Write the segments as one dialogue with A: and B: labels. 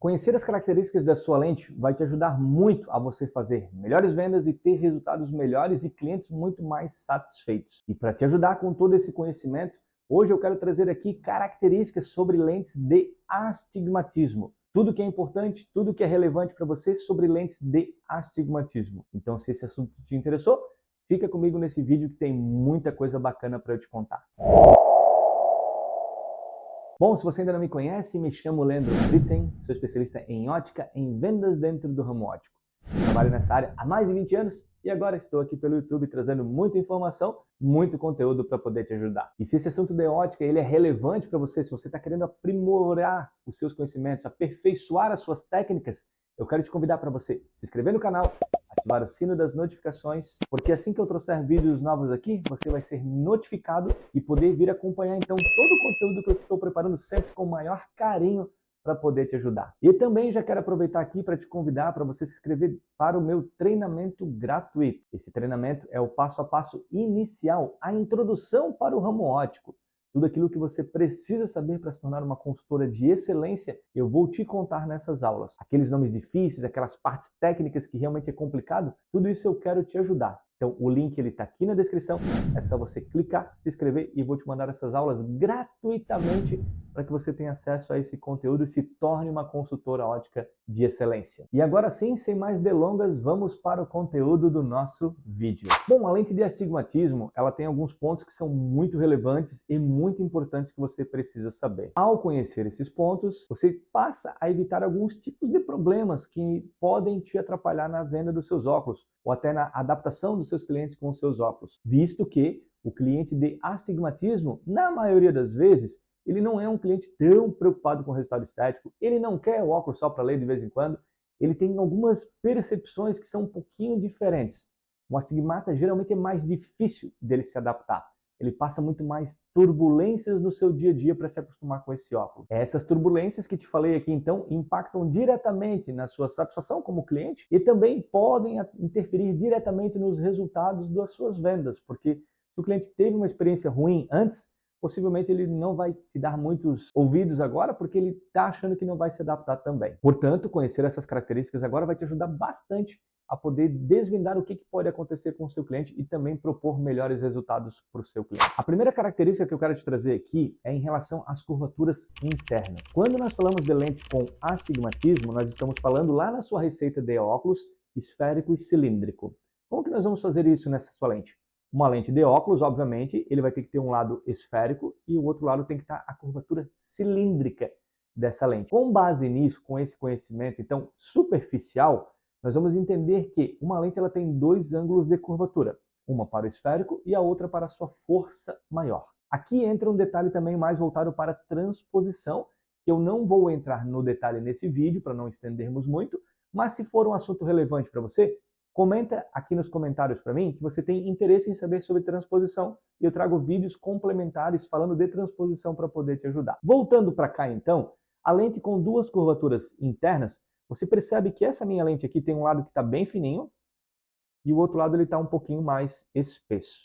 A: Conhecer as características da sua lente vai te ajudar muito a você fazer melhores vendas e ter resultados melhores e clientes muito mais satisfeitos. E para te ajudar com todo esse conhecimento, hoje eu quero trazer aqui características sobre lentes de astigmatismo. Tudo que é importante, tudo que é relevante para você sobre lentes de astigmatismo. Então, se esse assunto te interessou, fica comigo nesse vídeo que tem muita coisa bacana para eu te contar. Bom, se você ainda não me conhece, me chamo Leandro Fritzen, sou especialista em ótica, em vendas dentro do ramo óptico. Trabalho nessa área há mais de 20 anos e agora estou aqui pelo YouTube trazendo muita informação, muito conteúdo para poder te ajudar. E se esse assunto de ótica ele é relevante para você, se você está querendo aprimorar os seus conhecimentos, aperfeiçoar as suas técnicas, eu quero te convidar para você se inscrever no canal, ativar o sino das notificações, porque assim que eu trouxer vídeos novos aqui, você vai ser notificado e poder vir acompanhar então todo o conteúdo que eu estou preparando sempre com o maior carinho para poder te ajudar. E também já quero aproveitar aqui para te convidar para você se inscrever para o meu treinamento gratuito. Esse treinamento é o passo a passo inicial, a introdução para o ramo óptico. Tudo aquilo que você precisa saber para se tornar uma consultora de excelência, eu vou te contar nessas aulas. Aqueles nomes difíceis, aquelas partes técnicas que realmente é complicado, tudo isso eu quero te ajudar. Então o link está aqui na descrição, é só você clicar, se inscrever e vou te mandar essas aulas gratuitamente para que você tenha acesso a esse conteúdo e se torne uma consultora óptica de excelência. E agora sim, sem mais delongas, vamos para o conteúdo do nosso vídeo. Bom, a lente de astigmatismo, ela tem alguns pontos que são muito relevantes e muito importantes que você precisa saber. Ao conhecer esses pontos, você passa a evitar alguns tipos de problemas que podem te atrapalhar na venda dos seus óculos ou até na adaptação dos seus clientes com os seus óculos, visto que o cliente de astigmatismo, na maioria das vezes, ele não é um cliente tão preocupado com o resultado estético, ele não quer o óculos só para ler de vez em quando, ele tem algumas percepções que são um pouquinho diferentes. Um astigmata geralmente é mais difícil dele se adaptar. Ele passa muito mais turbulências no seu dia a dia para se acostumar com esse óculos. Essas turbulências que te falei aqui, então, impactam diretamente na sua satisfação como cliente e também podem interferir diretamente nos resultados das suas vendas, porque se o cliente teve uma experiência ruim antes, possivelmente ele não vai te dar muitos ouvidos agora, porque ele está achando que não vai se adaptar também. Portanto, conhecer essas características agora vai te ajudar bastante a poder desvendar o que pode acontecer com o seu cliente e também propor melhores resultados para o seu cliente. A primeira característica que eu quero te trazer aqui é em relação às curvaturas internas. Quando nós falamos de lente com astigmatismo, nós estamos falando lá na sua receita de óculos esférico e cilíndrico. Como que nós vamos fazer isso nessa sua lente? Uma lente de óculos, obviamente, ele vai ter que ter um lado esférico e o outro lado tem que estar a curvatura cilíndrica dessa lente. Com base nisso, com esse conhecimento, então, superficial, nós vamos entender que uma lente ela tem dois ângulos de curvatura, uma para o esférico e a outra para a sua força maior. Aqui entra um detalhe também mais voltado para transposição, que eu não vou entrar no detalhe nesse vídeo para não estendermos muito, mas se for um assunto relevante para você, comenta aqui nos comentários para mim que você tem interesse em saber sobre transposição e eu trago vídeos complementares falando de transposição para poder te ajudar. Voltando para cá então, a lente com duas curvaturas internas, você percebe que essa minha lente aqui tem um lado que está bem fininho e o outro lado ele está um pouquinho mais espesso.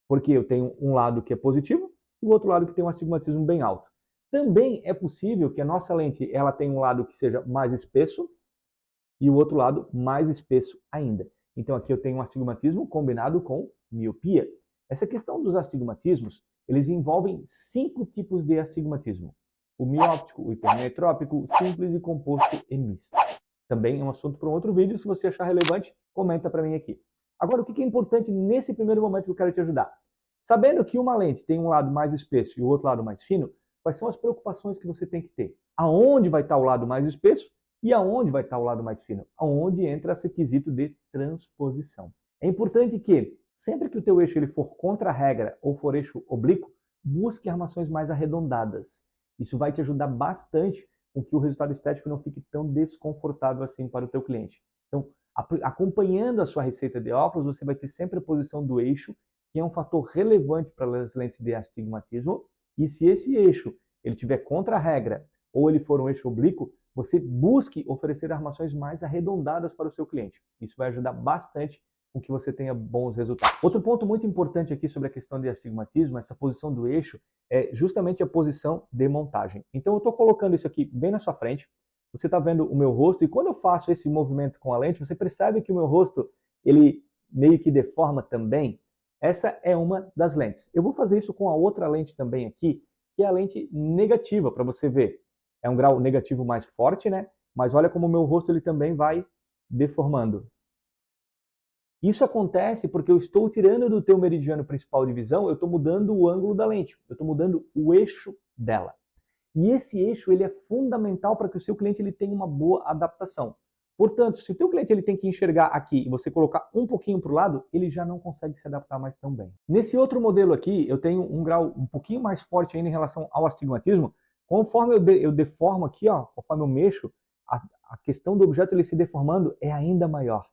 A: Porque eu tenho um lado que é positivo e o outro lado que tem um astigmatismo bem alto. Também é possível que a nossa lente ela tenha um lado que seja mais espesso e o outro lado mais espesso ainda. Então aqui eu tenho um astigmatismo combinado com miopia. Essa questão dos astigmatismos, eles envolvem 5 tipos de astigmatismo. O mióptico, o hipermetrópico, simples e composto e misto. Também é um assunto para um outro vídeo, se você achar relevante, comenta para mim aqui. Agora, o que é importante nesse primeiro momento que eu quero te ajudar? Sabendo que uma lente tem um lado mais espesso e o outro lado mais fino, quais são as preocupações que você tem que ter? Aonde vai estar o lado mais espesso e aonde vai estar o lado mais fino? Aonde entra esse quesito de transposição. É importante que, sempre que o teu eixo ele for contra a regra ou for eixo oblíquo, busque armações mais arredondadas. Isso vai te ajudar bastante com que o resultado estético não fique tão desconfortável assim para o teu cliente. Então, acompanhando a sua receita de óculos, você vai ter sempre a posição do eixo, que é um fator relevante para as lentes de astigmatismo. E se esse eixo ele tiver contra a regra ou ele for um eixo oblíquo, você busque oferecer armações mais arredondadas para o seu cliente. Isso vai ajudar bastante com que você tenha bons resultados. Outro ponto muito importante aqui sobre a questão de astigmatismo, essa posição do eixo, é justamente a posição de montagem. Então eu estou colocando isso aqui bem na sua frente, você está vendo o meu rosto, e quando eu faço esse movimento com a lente, você percebe que o meu rosto, ele meio que deforma também? Essa é uma das lentes. Eu vou fazer isso com a outra lente também aqui, que é a lente negativa, para você ver. É um grau negativo mais forte, né? Mas olha como o meu rosto ele também vai deformando. Isso acontece porque eu estou tirando do teu meridiano principal de visão, eu estou mudando o ângulo da lente, eu estou mudando o eixo dela. E esse eixo ele é fundamental para que o seu cliente ele tenha uma boa adaptação. Portanto, se o teu cliente ele tem que enxergar aqui e você colocar um pouquinho para o lado, ele já não consegue se adaptar mais tão bem. Nesse outro modelo aqui, eu tenho um grau um pouquinho mais forte ainda em relação ao astigmatismo. Conforme eu deformo aqui, ó, conforme eu mexo, a questão do objeto ele se deformando é ainda maior.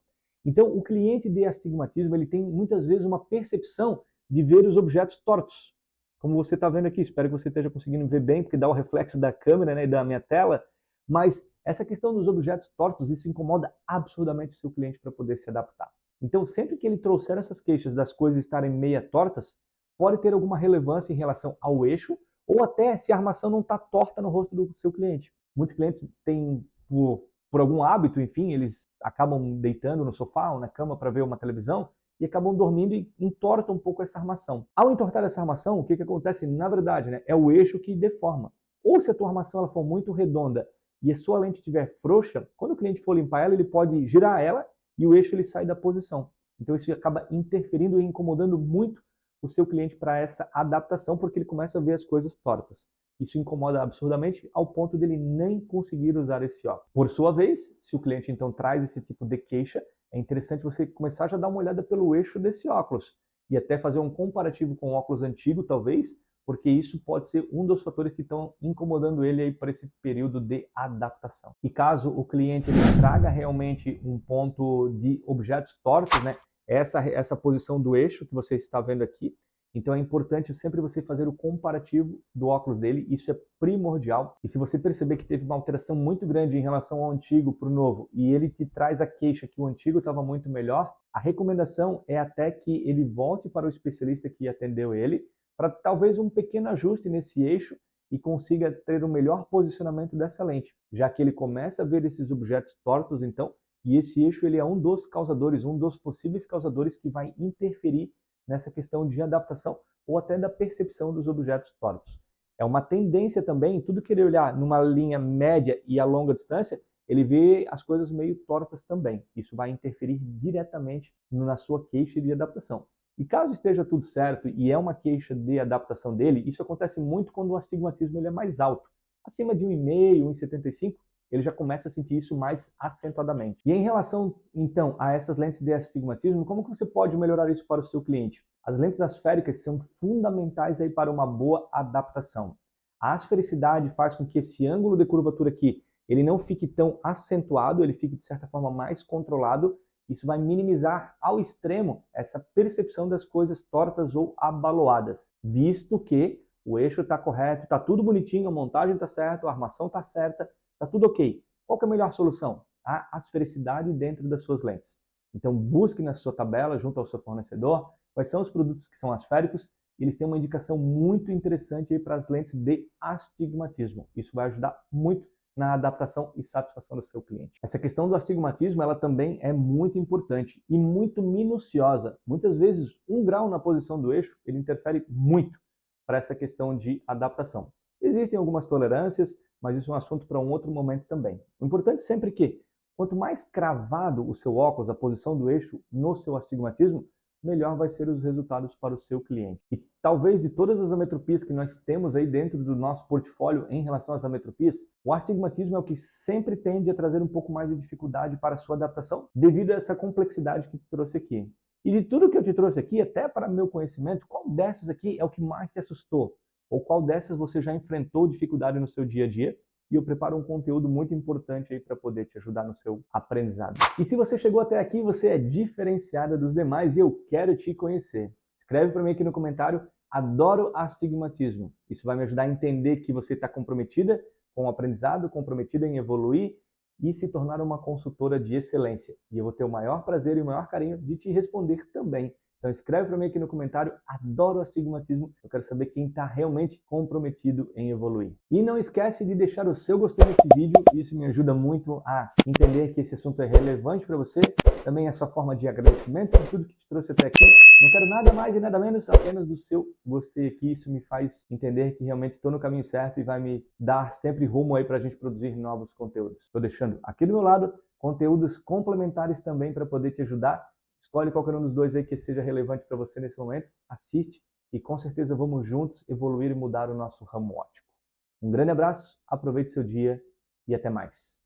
A: Então, o cliente de astigmatismo ele tem muitas vezes uma percepção de ver os objetos tortos. Como você está vendo aqui, espero que você esteja conseguindo ver bem, porque dá o reflexo da câmera, né, e da minha tela, mas essa questão dos objetos tortos, isso incomoda absurdamente o seu cliente para poder se adaptar. Então, sempre que ele trouxer essas queixas das coisas estarem meia tortas, pode ter alguma relevância em relação ao eixo, ou até se a armação não está torta no rosto do seu cliente. Muitos clientes têm, por algum hábito, enfim, eles acabam deitando no sofá ou na cama para ver uma televisão, e acabam dormindo e entortam um pouco essa armação. Ao entortar essa armação, o que acontece? Na verdade, né, é o eixo que deforma. Ou se a tua armação ela for muito redonda e a sua lente estiver frouxa, quando o cliente for limpar ela, ele pode girar ela e o eixo ele sai da posição. Então isso acaba interferindo e incomodando muito o seu cliente para essa adaptação, porque ele começa a ver as coisas tortas. Isso incomoda absurdamente ao ponto dele nem conseguir usar esse óculos. Por sua vez, se o cliente então traz esse tipo de queixa, é interessante você começar já a dar uma olhada pelo eixo desse óculos e até fazer um comparativo com o óculos antigo, talvez, porque isso pode ser um dos fatores que estão incomodando ele aí para esse período de adaptação. E caso o cliente ele traga realmente um ponto de objetos tortos, né? Essa posição do eixo que você está vendo aqui, então é importante sempre você fazer o comparativo do óculos dele, isso é primordial. E se você perceber que teve uma alteração muito grande em relação ao antigo para o novo e ele te traz a queixa que o antigo estava muito melhor, a recomendação é até que ele volte para o especialista que atendeu ele, para talvez um pequeno ajuste nesse eixo e consiga ter um melhor posicionamento dessa lente, já que ele começa a ver esses objetos tortos então, e esse eixo ele é um dos causadores, um dos possíveis causadores que vai interferir nessa questão de adaptação ou até da percepção dos objetos tortos. É uma tendência também, tudo que ele olhar numa linha média e a longa distância, ele vê as coisas meio tortas também. Isso vai interferir diretamente na sua queixa de adaptação. E caso esteja tudo certo e é uma queixa de adaptação dele, isso acontece muito quando o astigmatismo ele é mais alto. Acima de 1,5, 1,75, ele já começa a sentir isso mais acentuadamente. E em relação, então, a essas lentes de astigmatismo, como que você pode melhorar isso para o seu cliente? As lentes asféricas são fundamentais aí para uma boa adaptação. A asfericidade faz com que esse ângulo de curvatura aqui, ele não fique tão acentuado, ele fique de certa forma mais controlado. Isso vai minimizar ao extremo essa percepção das coisas tortas ou abaloadas, visto que o eixo está correto, está tudo bonitinho, a montagem está certa, a armação está certa, está tudo ok. Qual que é a melhor solução? A asfericidade dentro das suas lentes. Então busque na sua tabela, junto ao seu fornecedor, quais são os produtos que são asféricos. Eles têm uma indicação muito interessante aí para as lentes de astigmatismo. Isso vai ajudar muito na adaptação e satisfação do seu cliente. Essa questão do astigmatismo, ela também é muito importante e muito minuciosa. Muitas vezes, 1 grau na posição do eixo, ele interfere muito para essa questão de adaptação. Existem algumas tolerâncias, mas isso é um assunto para um outro momento também. O importante sempre é que, quanto mais cravado o seu óculos, a posição do eixo no seu astigmatismo, melhor vai ser os resultados para o seu cliente. E talvez de todas as ametropias que nós temos aí dentro do nosso portfólio em relação às ametropias, o astigmatismo é o que sempre tende a trazer um pouco mais de dificuldade para a sua adaptação, devido a essa complexidade que te trouxe aqui. E de tudo que eu te trouxe aqui, até para meu conhecimento, qual dessas aqui é o que mais te assustou? Ou qual dessas você já enfrentou dificuldade no seu dia a dia? E eu preparo um conteúdo muito importante aí para poder te ajudar no seu aprendizado. E se você chegou até aqui, você é diferenciada dos demais e eu quero te conhecer. Escreve para mim aqui no comentário, adoro astigmatismo. Isso vai me ajudar a entender que você está comprometida com o aprendizado, comprometida em evoluir e se tornar uma consultora de excelência. E eu vou ter o maior prazer e o maior carinho de te responder também. Então escreve para mim aqui no comentário, adoro o astigmatismo, eu quero saber quem está realmente comprometido em evoluir. E não esquece de deixar o seu gostei nesse vídeo, isso me ajuda muito a entender que esse assunto é relevante para você, também é sua forma de agradecimento por tudo que te trouxe até aqui. Não quero nada mais e nada menos, apenas do seu gostei aqui, isso me faz entender que realmente estou no caminho certo e vai me dar sempre rumo aí para a gente produzir novos conteúdos. Estou deixando aqui do meu lado conteúdos complementares também para poder te ajudar. Escolhe qualquer um dos dois aí que seja relevante para você nesse momento, assiste e com certeza vamos juntos evoluir e mudar o nosso ramo óptico. Um grande abraço, aproveite seu dia e até mais.